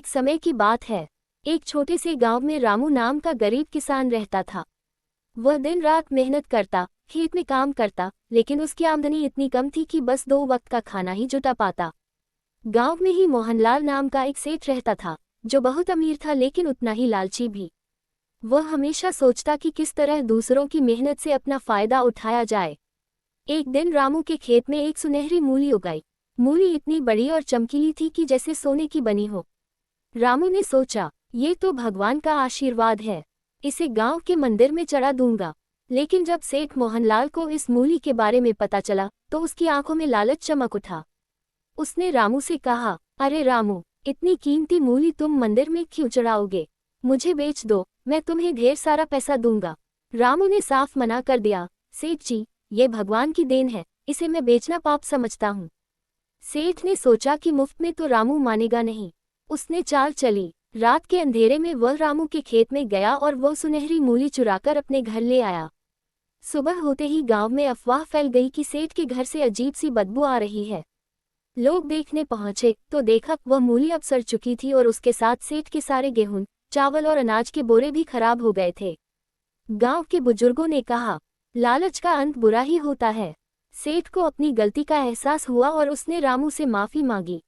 एक समय की बात है। एक छोटे से गांव में रामू नाम का गरीब किसान रहता था। वह दिन रात मेहनत करता, खेत में काम करता, लेकिन उसकी आमदनी इतनी कम थी कि बस 2 वक्त का खाना ही जुटा पाता। गांव में ही मोहनलाल नाम का एक सेठ रहता था, जो बहुत अमीर था लेकिन उतना ही लालची भी। वह हमेशा सोचता कि किस तरह दूसरों की मेहनत से अपना फायदा उठाया जाए। एक दिन रामू के खेत में एक सुनहरी मूली उगाई। मूली इतनी बड़ी और चमकीली थी कि जैसे सोने की बनी हो। रामू ने सोचा, ये तो भगवान का आशीर्वाद है, इसे गांव के मंदिर में चढ़ा दूंगा। लेकिन जब सेठ मोहनलाल को इस मूली के बारे में पता चला तो उसकी आंखों में लालच चमक उठा। उसने रामू से कहा, अरे रामू, इतनी कीमती मूली तुम मंदिर में क्यों चढ़ाओगे? मुझे बेच दो, मैं तुम्हें ढेर सारा पैसा दूंगा। रामू ने साफ मना कर दिया, सेठ जी, ये भगवान की देन है, इसे मैं बेचना पाप समझता हूँ। सेठ ने सोचा कि मुफ्त में तो रामू मानेगा नहीं। उसने चाल चली। रात के अंधेरे में वह रामू के खेत में गया और वह सुनहरी मूली चुराकर अपने घर ले आया। सुबह होते ही गांव में अफवाह फैल गई कि सेठ के घर से अजीब सी बदबू आ रही है। लोग देखने पहुंचे तो देखा वह मूली अब सड़ चुकी थी और उसके साथ सेठ के सारे गेहूं, चावल और अनाज के बोरे भी खराब हो गए थे। गांव के बुजुर्गों ने कहा, लालच का अंत बुरा ही होता है। सेठ को अपनी गलती का एहसास हुआ और उसने रामू से माफी मांगी।